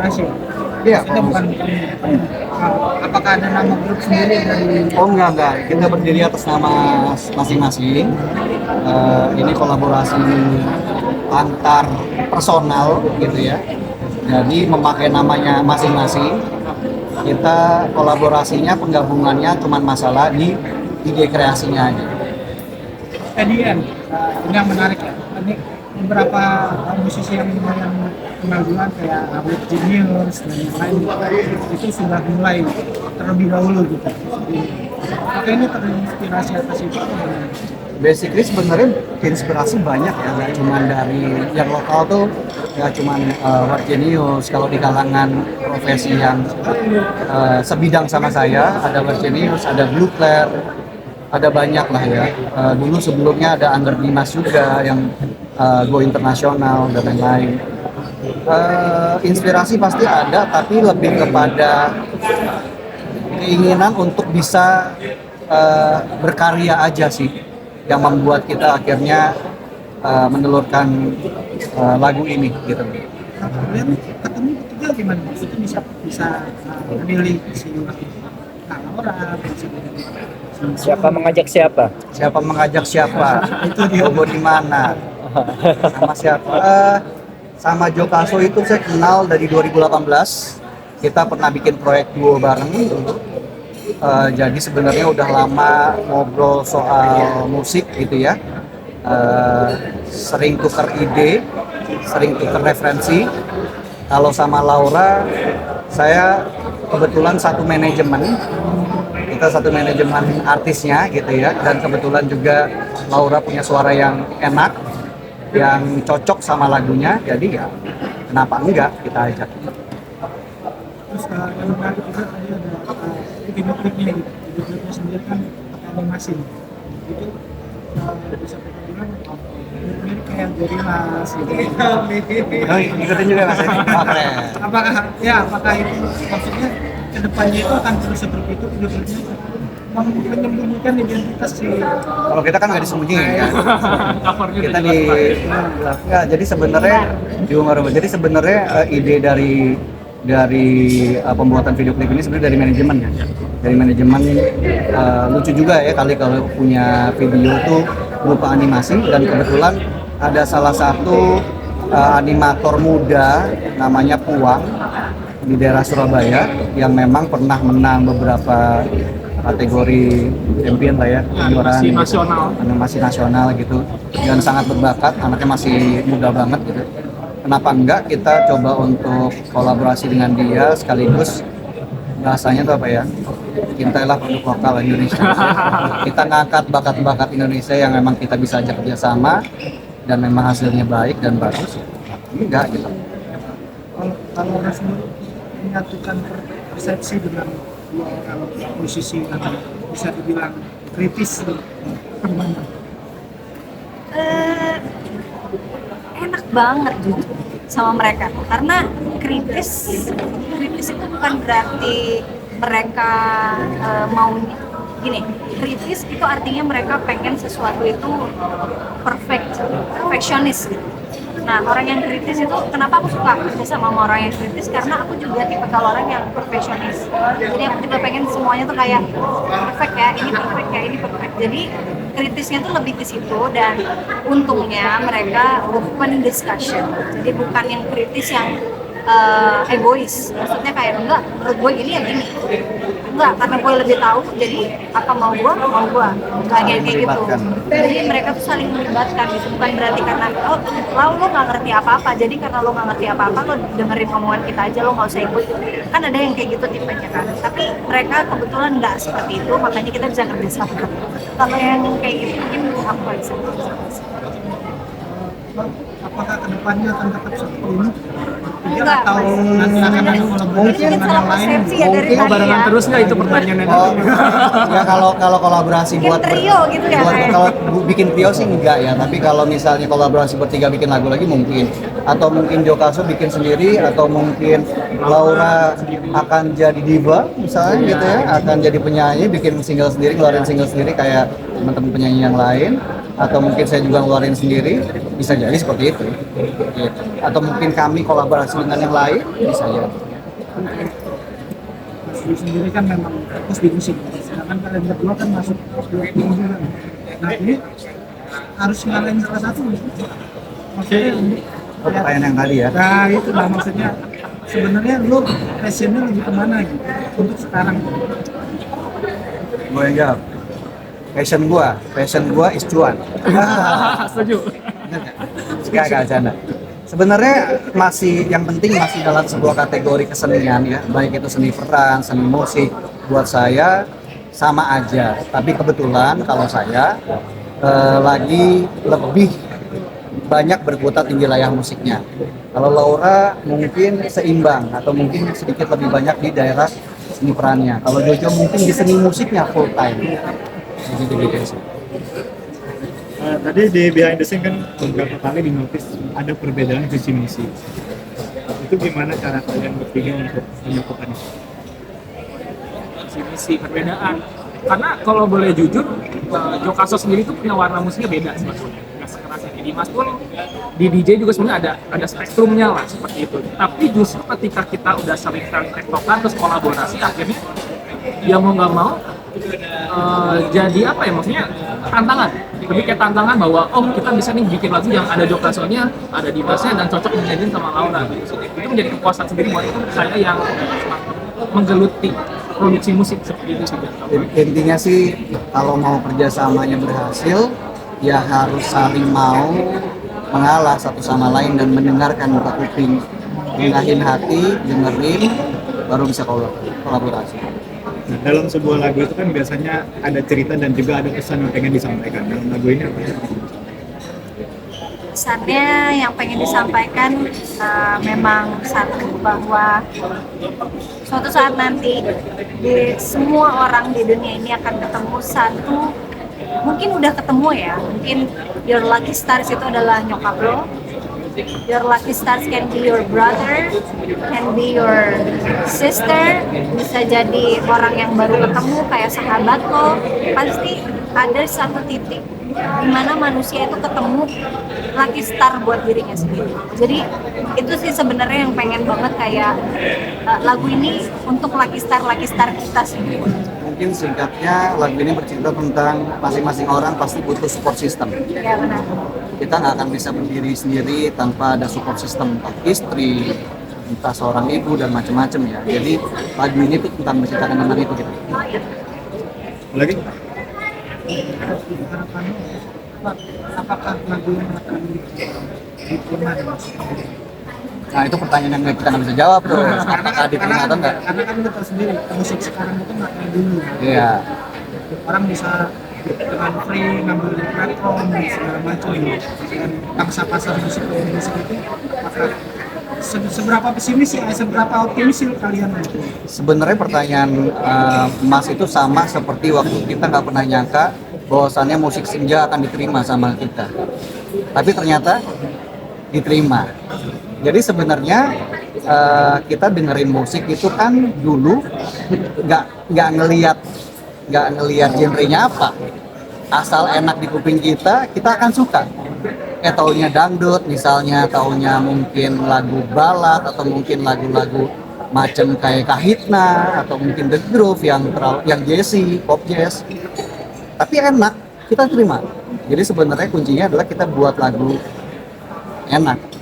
kolaborasi. Iya. Kita bukan apakah ada nama grup sendiri dari Oh enggak, kita berdiri atas nama masing-masing. Ini kolaborasi antar personal gitu ya. Jadi memakai namanya masing-masing. Kita kolaborasinya, penggabungannya cuma masalah di ide kreasinya aja. EDM? Ini yang menarik ya. Ini beberapa musisi yang lumayan kenal duluan kayak Awet Genius dan lain itu sudah mulai terlebih dahulu gitu. Apakah ini terinspirasi atas itu? Basically sebenarnya inspirasi banyak ya, nggak cuma dari yang lokal tuh, nggak cuma Awet Genius. Kalau di kalangan profesi yang sebidang sama saya, ada Awet Genius, ada Blue Claire, ada banyak lah ya. Dulu sebelumnya ada Angger Dimas juga yang go internasional dan lain-lain. Inspirasi pasti ada, tapi lebih kepada keinginan untuk bisa berkarya aja sih yang membuat kita akhirnya menelurkan lagu ini gitu. Nah, kalian ketemu juga gimana? Itu bisa memilih si Laura, Siapa mengajak siapa? Siapa mengajak siapa? Itu dia di mana? Sama siapa? Sama Jokaso itu saya kenal dari 2018. Kita pernah bikin proyek duo bareng dulu. Jadi sebenarnya udah lama ngobrol soal musik gitu ya. Sering tukar ide, sering tukar referensi. Kalau sama Laura, saya kebetulan satu manajemen. Kita satu manajemen artisnya gitu ya, dan kebetulan juga Laura punya suara yang enak, yang cocok sama lagunya, jadi ya kenapa enggak kita ajak. Terus yang menarik juga tadi ada video klipnya gitu. Video klipnya sendiri kan pakai animasi. Itu bisa kita bilang mirip kayak Gorillaz gitu. Oh, ikutin juga mas ini. Oh, keren. Apakah itu maksudnya kedepannya itu akan terus seperti itu video klipnya menyembunyikan identitas si Kalau kita kan nggak disembunyiin kan. Kita di nggak. Jadi sebenarnya jadi sebenarnya ide dari pembuatan video klip ini sebenarnya dari manajemen ya. Dari manajemen lucu juga ya kali kalau punya video tuh berupa animasi, dan kebetulan ada salah satu animator muda namanya Puang di daerah Surabaya yang memang pernah menang beberapa kategori champion lah ya, animasi nasional, animasi nasional gitu, dan sangat berbakat, anaknya masih muda banget gitu. Kenapa enggak kita coba untuk kolaborasi dengan dia, sekaligus bahasanya tuh apa ya, cintailah produk lokal Indonesia. Kita ngangkat bakat-bakat Indonesia yang memang kita bisa ajak kerjasama dan memang hasilnya baik dan bagus. Enggak gitu. kalau sendiri menyatukan persepsi dengan dua orang musisi yang bisa dibilang kritis gimana? Enak banget sama mereka karena kritis itu bukan berarti mereka mau gini. Kritis itu artinya mereka pengen sesuatu itu perfeksionis gitu. Nah, orang yang kritis itu, kenapa aku suka kerja sama orang yang kritis? Karena aku juga tipe kalau orang yang perfeksionis. Jadi aku juga pengen semuanya tuh kayak perfect ya, ini perfect ya, ini perfect. Jadi kritisnya tuh lebih ke situ, dan untungnya mereka open discussion. Jadi bukan yang kritis yang egois. Maksudnya kayak enggak, menurut gue gini ya gini. Enggak, karena gue lebih tahu, jadi apa mau gue, enggak kayak gitu. Jadi mereka tuh saling melibatkan gitu, bukan berarti karena lo nggak ngerti apa-apa, jadi karena lo nggak ngerti apa-apa, lo dengerin omongan kita aja, lo nggak usah ikut. Kan ada yang kayak gitu tipenya kan, tapi mereka kebetulan nggak seperti itu, makanya kita bisa kerja sama. Kalau yang kayak gitu mungkin aku nggak bisa. Apakah kedepannya akan tetap seperti ini? Enggak, Atau nanti akan ada kolaborasi mungkin dengan salah yang lain? persepsi ya dari tadi barengan ya. terus nggak itu pertanyaannya? Oh, ya kalau kolaborasi Bikin buat trio gitu ya, kayak. kalau bikin trio sih enggak ya, tapi kalau misalnya kolaborasi bertiga bikin lagu lagi mungkin, atau mungkin Jokaso bikin sendiri, atau mungkin Laura akan jadi diva misalnya gitu ya, akan jadi penyanyi, bikin single sendiri, ngeluarin single sendiri kayak teman-teman penyanyi yang lain. atau mungkin saya juga ngeluarin sendiri, bisa jadi seperti itu. Gitu. Atau mungkin kami kolaborasi dengan yang lain, bisa jadi. Mas Yu sendiri kan memang fokus di musik, sedangkan kalian berdua kan masuk ke hiburan. Nah ini harus ngalahin salah satu. Maksudnya Oh, pertanyaan yang tadi ya. nah itu lah maksudnya sebenarnya lu passionnya lebih kemana gitu untuk sekarang. Gue yang jawab. Passion gua is cuan. Setuju. Gak canda. Sebenarnya masih yang penting masih dalam sebuah kategori kesenian ya, baik itu seni peran, seni musik. Buat saya sama aja. Tapi kebetulan kalau saya lagi lebih banyak berkutat di wilayah musiknya. Kalau Laura mungkin seimbang atau mungkin sedikit lebih banyak di daerah seni perannya. Kalau Jojo mungkin di seni musiknya full time. Gitu sih. Tadi di behind the scene kan beberapa kali dinotis ada perbedaan visi misi. Itu gimana cara kalian bertiga untuk menyatukan itu? Misi perbedaan. Karena kalau boleh jujur, Jokaso sendiri tuh punya warna musiknya beda sebetulnya. Nggak sekeras yang di Dimas pun di DJ juga sebenarnya ada spektrumnya lah seperti itu. Tapi justru ketika kita udah sering tektokan terus kolaborasi, akhirnya ya mau nggak mau jadi apa ya, maksudnya tantangan. Lebih kayak tantangan bahwa oh kita bisa nih bikin lagu yang ada Jokasonya, ada Dimasnya dan cocok menjadi sama Laura. Itu menjadi kepuasan sendiri buat saya yang menggeluti produksi musik seperti itu sih. Intinya sih kalau mau kerjasamanya berhasil ya harus saling mau mengalah satu sama lain dan mendengarkan buka kuping, dengahin hati, dengerin, baru bisa kolaborasi. Nah, dalam sebuah lagu itu kan biasanya ada cerita dan juga ada pesan yang pengen disampaikan. Dalam lagu ini apa ya? Pesannya yang pengen disampaikan memang satu, bahwa suatu saat nanti semua orang di dunia ini akan ketemu satu, mungkin udah ketemu ya, mungkin your lucky stars itu adalah nyokap lo, your lucky stars can be your brother, can be your sister, bisa jadi orang yang baru ketemu kayak sahabat lo. Pasti ada satu titik di mana manusia itu ketemu lucky star buat dirinya sendiri. Jadi itu sih sebenarnya yang pengen banget kayak lagu ini untuk lucky star kita sendiri. Mungkin singkatnya lagu ini bercerita tentang masing-masing orang pasti butuh support system. Ya benar. Kita nggak akan bisa berdiri sendiri tanpa ada support system, entah istri, entah seorang ibu dan macam-macam ya. Jadi lagu ini tuh tentang menceritakan tentang itu gitu. Lagi? Harapannya apakah lagu yang akan diterima di musik? Nah itu pertanyaan yang kita nggak bisa jawab tuh. Apakah diterima atau enggak? Karena kan kita sendiri musik sekarang itu nggak kayak dulu. Iya. Orang bisa dengan free ngambil platform dan segala macam, dan bangsa pasar musik itu apakah seberapa pesimis ya, seberapa optimis sih kalian itu? Sebenarnya pertanyaan Mas itu sama seperti waktu kita nggak pernah nyangka bahwasannya musik senja akan diterima sama kita. Tapi ternyata diterima. Jadi sebenarnya kita dengerin musik itu kan dulu nggak ngelihat genrenya apa. Asal enak di kuping kita akan suka. Taunya dangdut misalnya, taunya mungkin lagu balad atau mungkin lagu-lagu macam kayak Kahitna atau mungkin The Groove yang jazzy, pop jazz. Tapi enak, kita terima. Jadi sebenarnya kuncinya adalah kita buat lagu enak.